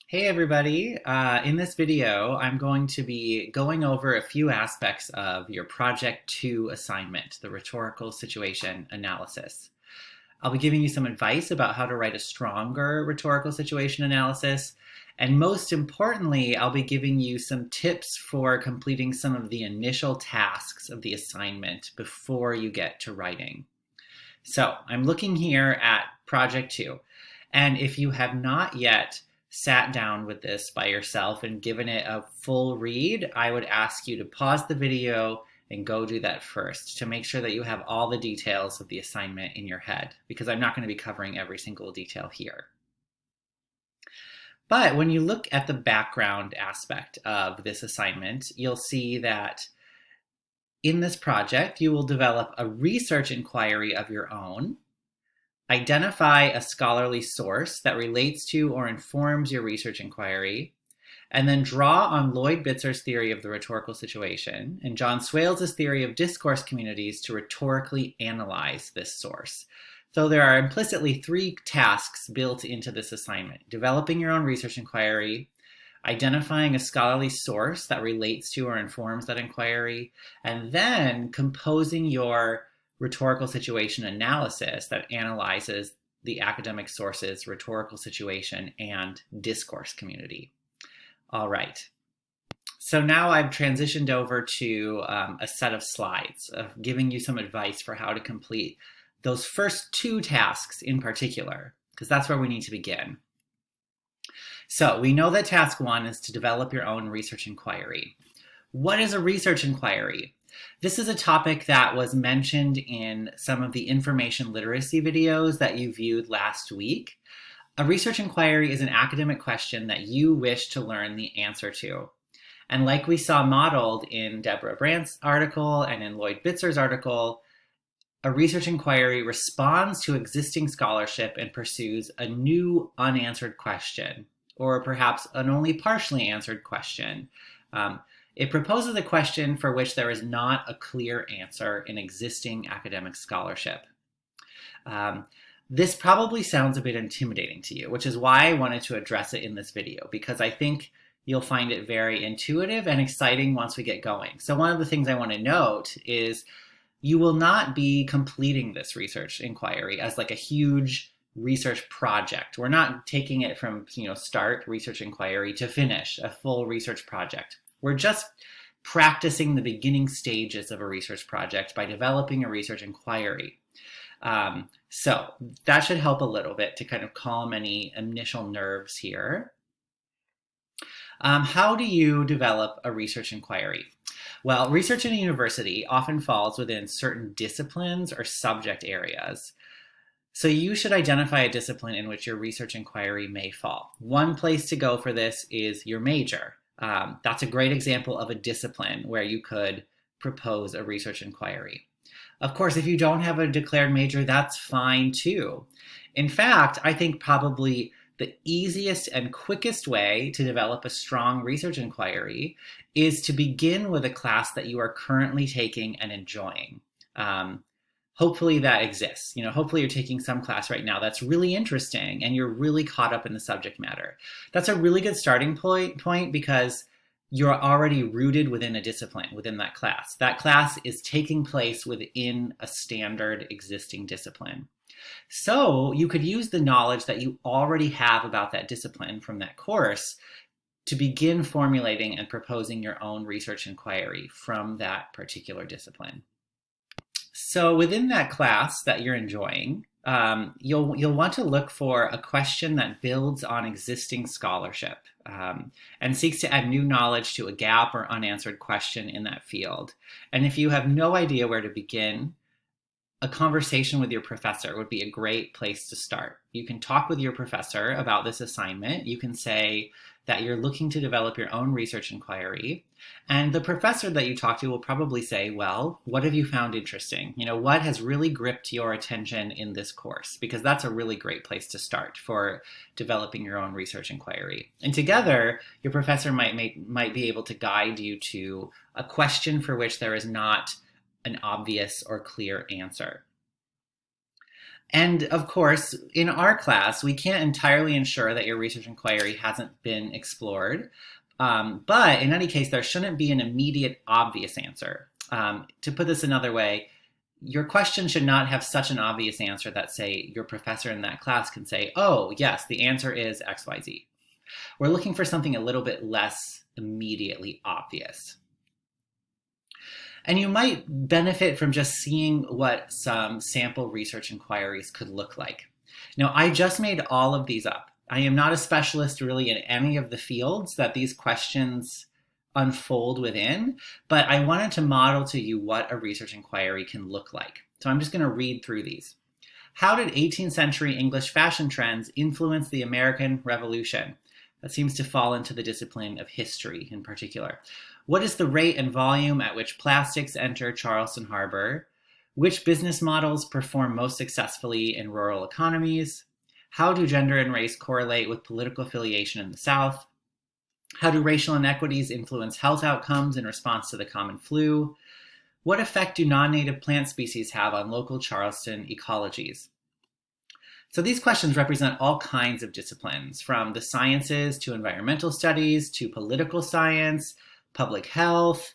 Hey everybody, in this video I'm going to be going over a few aspects of your Project 2 assignment, the rhetorical situation analysis. I'll be giving you some advice about how to write a stronger rhetorical situation analysis, and most importantly, I'll be giving you some tips for completing some of the initial tasks of the assignment before you get to writing. So I'm looking here at Project 2, and if you have not yet sat down with this by yourself and given it a full read, I would ask you to pause the video and go do that first to make sure that you have all the details of the assignment in your head, because I'm not going to be covering every single detail here. But when you look at the background aspect of this assignment, you'll see that in this project, you will develop a research inquiry of your own, identify a scholarly source that relates to or informs your research inquiry, and then draw on Lloyd Bitzer's theory of the rhetorical situation and John Swales' theory of discourse communities to rhetorically analyze this source. So there are implicitly three tasks built into this assignment: developing your own research inquiry, identifying a scholarly source that relates to or informs that inquiry, and then composing your rhetorical situation analysis that analyzes the academic source's rhetorical situation and discourse community. All right. So now I've transitioned over to a set of slides of giving you some advice for how to complete those first two tasks in particular, because that's where we need to begin. So we know that task one is to develop your own research inquiry. What is a research inquiry? This is a topic that was mentioned in some of the information literacy videos that you viewed last week. A research inquiry is an academic question that you wish to learn the answer to. And like we saw modeled in Deborah Brandt's article and in Lloyd Bitzer's article, a research inquiry responds to existing scholarship and pursues a new unanswered question, or perhaps an only partially answered question. It proposes a question for which there is not a clear answer in existing academic scholarship. This probably sounds a bit intimidating to you, which is why I wanted to address it in this video, because I think you'll find it very intuitive and exciting once we get going. So one of the things I want to note is you will not be completing this research inquiry as like a huge research project. We're not taking it from start research inquiry to finish a full research project. We're just practicing the beginning stages of a research project by developing a research inquiry. So that should help a little bit to kind of calm any initial nerves here. How do you develop a research inquiry? Well, research in a university often falls within certain disciplines or subject areas. So you should identify a discipline in which your research inquiry may fall. One place to go for this is your major. That's a great example of a discipline where you could propose a research inquiry. Of course, if you don't have a declared major, that's fine too. In fact, I think probably the easiest and quickest way to develop a strong research inquiry is to begin with a class that you are currently taking and enjoying. Hopefully that exists. Hopefully you're taking some class right now that's really interesting and you're really caught up in the subject matter. That's a really good starting point because you're already rooted within a discipline, within that class. That class is taking place within a standard existing discipline. So you could use the knowledge that you already have about that discipline from that course to begin formulating and proposing your own research inquiry from that particular discipline. So within that class that you're enjoying, you'll want to look for a question that builds on existing scholarship and seeks to add new knowledge to a gap or unanswered question in that field. And if you have no idea where to begin, a conversation with your professor would be a great place to start. You can talk with your professor about this assignment. You can say that you're looking to develop your own research inquiry. And the professor that you talk to will probably say, well, what have you found interesting? What has really gripped your attention in this course? Because that's a really great place to start for developing your own research inquiry. And together, your professor might be able to guide you to a question for which there is not an obvious or clear answer. And of course, in our class, we can't entirely ensure that your research inquiry hasn't been explored. But in any case, there shouldn't be an immediate obvious answer. To put this another way, your question should not have such an obvious answer that, say, your professor in that class can say, oh, yes, the answer is XYZ. We're looking for something a little bit less immediately obvious. And you might benefit from just seeing what some sample research inquiries could look like. Now, I just made all of these up. I am not a specialist really in any of the fields that these questions unfold within, but I wanted to model to you what a research inquiry can look like. So I'm just going to read through these. How did 18th century English fashion trends influence the American Revolution? That seems to fall into the discipline of history in particular. What is the rate and volume at which plastics enter Charleston Harbor? Which business models perform most successfully in rural economies? How do gender and race correlate with political affiliation in the South? How do racial inequities influence health outcomes in response to the common flu? What effect do non-native plant species have on local Charleston ecologies? So these questions represent all kinds of disciplines, from the sciences to environmental studies to political science, public health,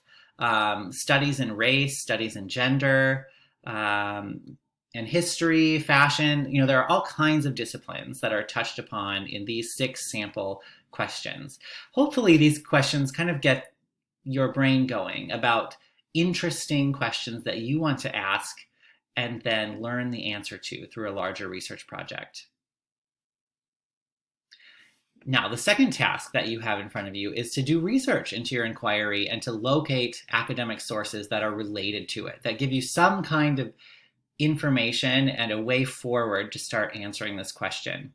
studies in race, studies in gender, and history, fashion. There are all kinds of disciplines that are touched upon in these 6 sample questions. Hopefully these questions kind of get your brain going about interesting questions that you want to ask and then learn the answer to through a larger research project. Now, the second task that you have in front of you is to do research into your inquiry and to locate academic sources that are related to it, that give you some kind of information and a way forward to start answering this question.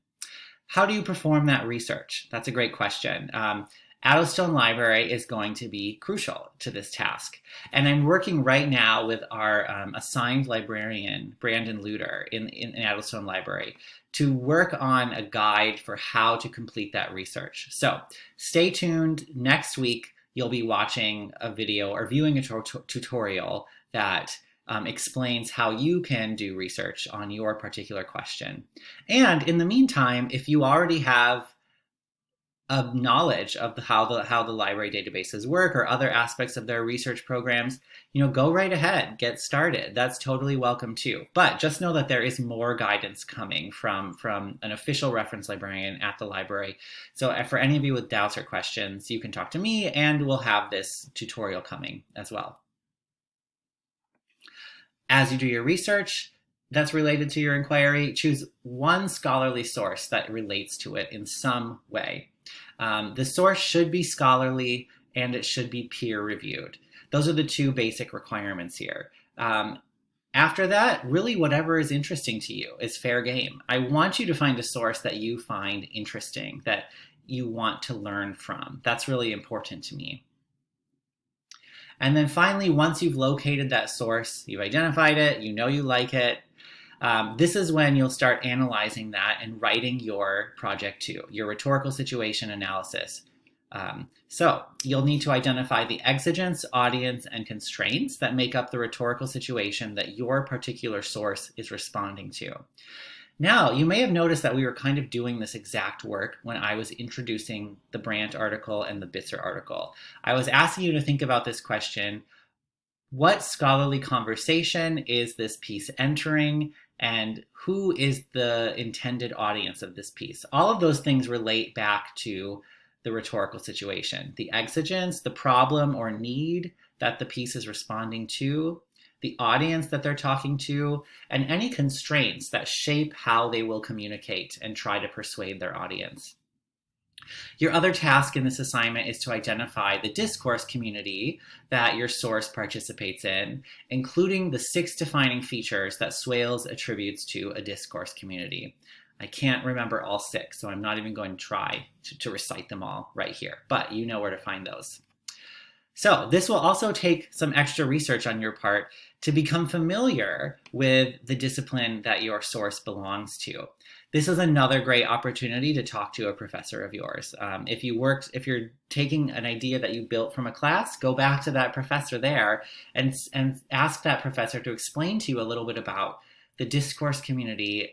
How do you perform that research? That's a great question. Addlestone Library is going to be crucial to this task. And I'm working right now with our assigned librarian, Brandon Luter, in Addlestone Library to work on a guide for how to complete that research. So stay tuned. Next week, you'll be watching a video or viewing a tutorial that explains how you can do research on your particular question. And in the meantime, if you already have a knowledge of how the library databases work or other aspects of their research programs, go right ahead, get started. That's totally welcome too. But just know that there is more guidance coming from an official reference librarian at the library. So for any of you with doubts or questions, you can talk to me and we'll have this tutorial coming as well. As you do your research that's related to your inquiry, choose one scholarly source that relates to it in some way. The source should be scholarly and it should be peer-reviewed. Those are the 2 basic requirements here. After that, really whatever is interesting to you is fair game. I want you to find a source that you find interesting, that you want to learn from. That's really important to me. And then finally, once you've located that source, you've identified it, you like it, this is when you'll start analyzing that and writing your project too, your rhetorical situation analysis. So you'll need to identify the exigence, audience, and constraints that make up the rhetorical situation that your particular source is responding to. Now, you may have noticed that we were kind of doing this exact work when I was introducing the Brandt article and the Bitzer article. I was asking you to think about this question: what scholarly conversation is this piece entering, and who is the intended audience of this piece? All of those things relate back to the rhetorical situation: the exigence, the problem or need that the piece is responding to, the audience that they're talking to, and any constraints that shape how they will communicate and try to persuade their audience. Your other task in this assignment is to identify the discourse community that your source participates in, including the 6 defining features that Swales attributes to a discourse community. I can't remember all 6, so I'm not even going to try to recite them all right here, but you know where to find those. So this will also take some extra research on your part to become familiar with the discipline that your source belongs to. This is another great opportunity to talk to a professor of yours. If you're taking an idea that you built from a class, go back to that professor there and ask that professor to explain to you a little bit about the discourse community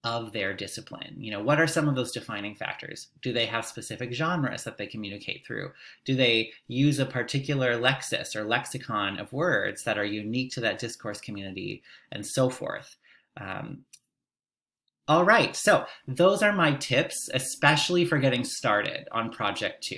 of their discipline. What are some of those defining factors? Do they have specific genres that they communicate through? Do they use a particular lexis or lexicon of words that are unique to that discourse community, and so forth? All right, so those are my tips, especially for getting started on Project 2.